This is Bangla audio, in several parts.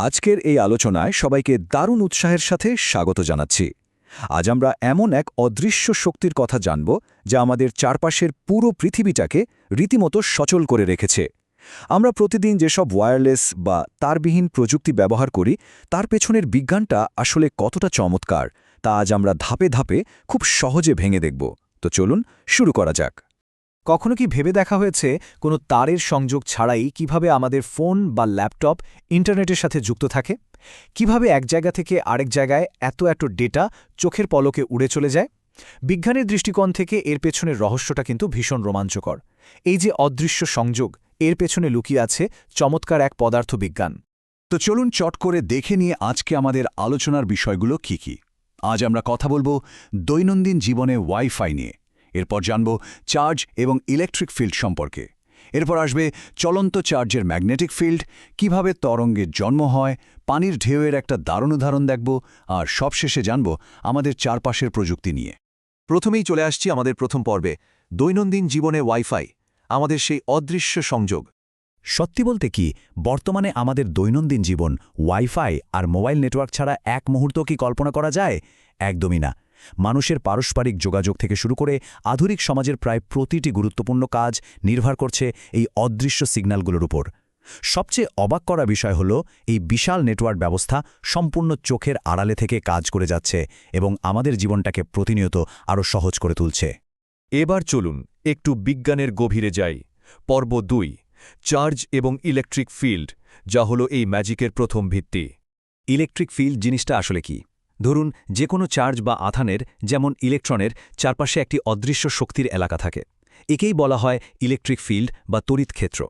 আজকের এই আলোচনায় সবাইকে দারুণ উৎসাহের সাথে স্বাগত জানাচ্ছি। আজ আমরা এমন এক অদৃশ্য শক্তির কথা জানব যা আমাদের চারপাশের পুরো পৃথিবীটাকে রীতিমতো সচল করে রেখেছে। আমরা প্রতিদিন যেসব ওয়্যারলেস বা তারবিহীন প্রযুক্তি ব্যবহার করি তার পেছনের বিজ্ঞানটা আসলে কতটা চমৎকার তা আজ আমরা ধাপে ধাপে খুব সহজে ভেঙে দেখব। তো চলুন শুরু করা যাক। কখনো কি ভেবে দেখা হয়েছে কোনো তারের সংযোগ ছাড়াই কিভাবে আমাদের ফোন বা ল্যাপটপ ইন্টারনেটের সাথে যুক্ত থাকে? কিভাবে এক জায়গা থেকে আরেক জায়গায় এত ডেটা চোখের পলকে উড়ে চলে যায়? বিজ্ঞানের দৃষ্টিকোণ থেকে এর পেছনের রহস্যটা কিন্তু ভীষণ রোমাঞ্চকর। এই যে অদৃশ্য সংযোগ, এর পেছনে লুকিয়ে আছে চমৎকার এক পদার্থবিজ্ঞান। তো চলুন চট করে দেখে নিয়ে আজকে আমাদের আলোচনার বিষয়গুলো কি কি। আজ আমরা কথা বলবো দৈনন্দিন জীবনে ওয়াইফাই নিয়ে, এরপর জানব চার্জ এবং ইলেকট্রিক ফিল্ড সম্পর্কে, এরপর আসবে চলন্ত চার্জের ম্যাগনেটিক ফিল্ড, কিভাবে তরঙ্গের জন্ম হয়, পানির ঢেউয়ের একটা দারুণ উদাহরণ দেখব, আর সবশেষে জানব আমাদের চারপাশের প্রযুক্তি নিয়ে। প্রথমেই চলে আসছি আমাদের প্রথম পর্বে, দৈনন্দিন জীবনে ওয়াইফাই, আমাদের সেই অদৃশ্য সংযোগ। সত্যি বলতে কি, বর্তমানে আমাদের দৈনন্দিন জীবন ওয়াইফাই আর মোবাইল নেটওয়ার্ক ছাড়া এক মুহূর্ত কি কল্পনা করা যায়? একদমই না। মানুষের পারস্পরিক যোগাযোগ থেকে শুরু করে আধুনিক সমাজের প্রায় প্রতিটি গুরুত্বপূর্ণ কাজ নির্ভর করছে এই অদৃশ্য সিগন্যালগুলোর উপর। সবচেয়ে অবাক করা বিষয় হল, এই বিশাল নেটওয়ার্ক ব্যবস্থা সম্পূর্ণ চোখের আড়ালে থেকে কাজ করে যাচ্ছে এবং আমাদের জীবনটাকে প্রতিনিয়ত আরও সহজ করে তুলছে। এবার চলুন একটু বিজ্ঞানের গভীরে যাই। পর্ব 2, চার্জ এবং ইলেকট্রিক ফিল্ড, যা হলো এই ম্যাজিকের প্রথম ভিত্তি। ইলেকট্রিক ফিল্ড জিনিসটা আসলে কি? ধরুন, যে কোনো চার্জ বা আধানের, যেমন ইলেকট্রনের, চারপাশে একটি অদৃশ্য শক্তির এলাকা থাকে। একেই বলা হয় ইলেকট্রিক ফিল্ড বা তড়িৎ ক্ষেত্র।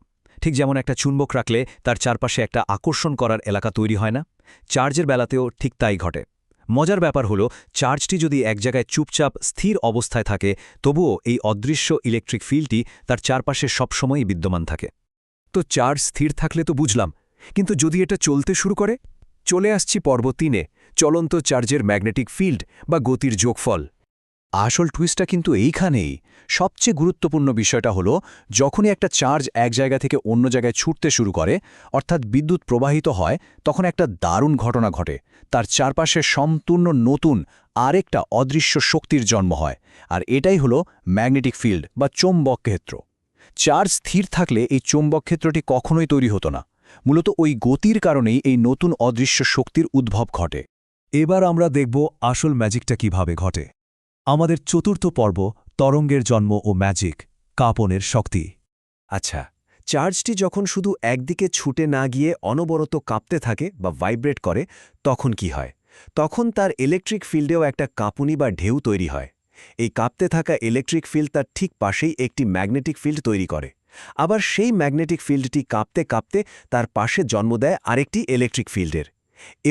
ঠিক যেমন একটা চুম্বক রাখলে তার চারপাশে একটা আকর্ষণ করার এলাকা তৈরি হয় না, চার্জের বেলাতেও ঠিক তাই ঘটে। মজার ব্যাপার হলো, চার্জটি যদি এক জায়গায় চুপচাপ স্থির অবস্থায় থাকে, তবুও এই অদৃশ্য ইলেকট্রিক ফিল্ডটি তার চারপাশে সবসময়ই বিদ্যমান থাকে। তো চার্জ স্থির থাকলে তো বুঝলাম, কিন্তু যদি এটা চলতে শুরু করে? চলে আসছি পর্ব 3, চলন্ত চার্জের ম্যাগনেটিক ফিল্ড বা গতির যোগফল। আসল টুইস্টটা কিন্তু এইখানেই। সবচেয়ে গুরুত্বপূর্ণ বিষয়টা হলো, যখনই একটা চার্জ এক জায়গা থেকে অন্য জায়গায় ছুটতে শুরু করে, অর্থাৎ বিদ্যুৎ প্রবাহিত হয়, তখন একটা দারুণ ঘটনা ঘটে। তার চারপাশে সম্পূর্ণ নতুন আরেকটা অদৃশ্য শক্তির জন্ম হয়, আর এটাই হলো ম্যাগনেটিক ফিল্ড বা চৌম্বক ক্ষেত্র। চার্জ স্থির থাকলে এই চৌম্বক ক্ষেত্রটি কখনোই তৈরি হতো না। মূলত ওই গতির কারণেই এই নতুন অদৃশ্য শক্তির উদ্ভব ঘটে। এবার আমরা দেখব আসল ম্যাজিকটা কিভাবে ঘটে। আমাদের চতুর্থ পর্ব, তরঙ্গের জন্ম ও ম্যাজিক, কাঁপনের শক্তি। আচ্ছা, চার্জটি যখন শুধু একদিকে ছুটে না গিয়ে অনবরত কাঁপতে থাকে বা ভাইব্রেট করে, তখন কি হয়? তখন তার ইলেকট্রিক ফিল্ডেও একটা কাঁপুনি বা ঢেউ তৈরি হয়। এই কাঁপতে থাকা ইলেকট্রিক ফিল্ড তার ঠিক পাশেই একটি ম্যাগনেটিক ফিল্ড তৈরি করে। আবার সেই ম্যাগনেটিক ফিল্ডটি কাঁপতে কাঁপতে তার পাশে জন্ম দেয় আরেকটি ইলেকট্রিক ফিল্ডের।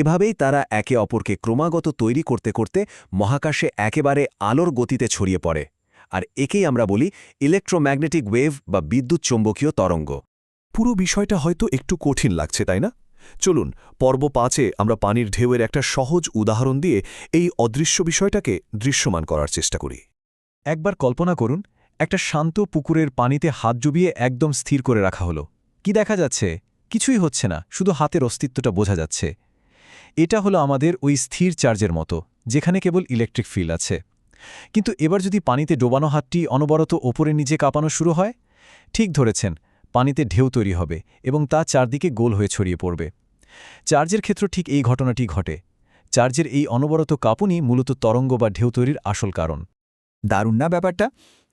এভাবেই তারা একে অপরকে ক্রমাগত তৈরি করতে করতে মহাকাশে একেবারে আলোর গতিতে ছড়িয়ে পড়ে। আর একেই আমরা বলি ইলেকট্রোম্যাগনেটিক ওয়েভ বা বিদ্যুৎ চৌম্বকীয় তরঙ্গ। পুরো বিষয়টা হয়তো একটু কঠিন লাগছে, তাই না? চলুন পর্ব 5 আমরা পানির ঢেউয়ের একটা সহজ উদাহরণ দিয়ে এই অদৃশ্য বিষয়টাকে দৃশ্যমান করার চেষ্টা করি। একবার কল্পনা করুন, একটা শান্ত পুকুরের পানিতে হাত ডুবিয়ে একদম স্থির করে রাখা হলো। কি দেখা যাচ্ছে? কিছুই হচ্ছে না, শুধু হাতের অস্তিত্বটা বোঝা যাচ্ছে। এটা হলো আমাদের ওই স্থির চার্জের মতো, যেখানে কেবল ইলেকট্রিক ফিল্ড আছে। কিন্তু এবার যদি পানিতে ডোবানো হাতটি অনবরত ওপরে নিচে কাঁপানো শুরু হয়, ঠিক ধরেছেন, পানিতে ঢেউ তৈরি হবে এবং তা চারদিকে গোল হয়ে ছড়িয়ে পড়বে। চার্জের ক্ষেত্র ঠিক এই ঘটনাটি ঘটে। চার্জের এই অনবরত কাঁপুনি মূলত তরঙ্গ বা ঢেউ তৈরির আসল কারণ। দারুণ না ব্যাপারটা?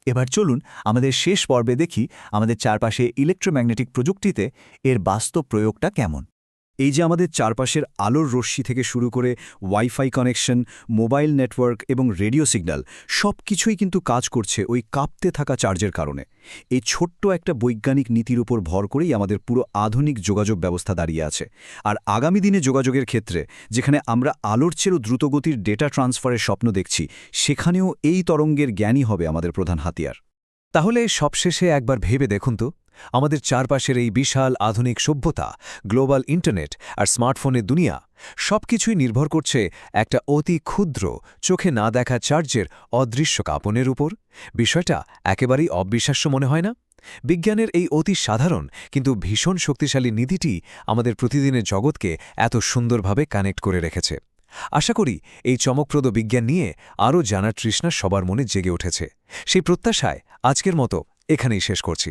এবার চলুন আমাদের শেষ পর্বে দেখি আমাদের চারপাশে ইলেকট্রোম্যাগনেটিক প্রযুক্তিতে এর বাস্তব প্রয়োগটা কেমন। এই যে আমাদের চারপাশের আলোর রশ্মি থেকে শুরু করে ওয়াইফাই কানেকশন, মোবাইল নেটওয়ার্ক এবং রেডিও সিগন্যাল, সব কিছুই কিন্তু কাজ করছে ওই কাঁপতে থাকা চার্জের কারণে। এই ছোট্ট একটা বৈজ্ঞানিক নীতির উপর ভর করেই আমাদের পুরো আধুনিক যোগাযোগ ব্যবস্থা দাঁড়িয়ে আছে। আর আগামী দিনে যোগাযোগের ক্ষেত্রে, যেখানে আমরা আলোর চেয়েও দ্রুতগতির ডেটা ট্রান্সফারের স্বপ্ন দেখছি, সেখানেও এই তরঙ্গের জ্ঞানই হবে আমাদের প্রধান হাতিয়ার। তাহলে সবশেষে একবার ভেবে দেখুন তো, আমাদের চারপাশের এই বিশাল আধুনিক সভ্যতা, গ্লোবাল ইন্টারনেট আর স্মার্টফোনের দুনিয়া, সবকিছুই নির্ভর করছে একটা অতি ক্ষুদ্র চোখে না দেখা চার্জের অদৃশ্য কাঁপনের উপর। বিষয়টা একেবারেই অবিশ্বাস্য মনে হয় না? বিজ্ঞানের এই অতি সাধারণ কিন্তু ভীষণ শক্তিশালী নীতিটি আমাদের প্রতিদিনের জগৎকে এত সুন্দরভাবে কানেক্ট করে রেখেছে। আশা করি এই চমকপ্রদ বিজ্ঞান নিয়ে আরও জানার তৃষ্ণা সবার মনে জেগে উঠেছে। সেই প্রত্যাশায় আজকের মতো এখানেই শেষ করছি।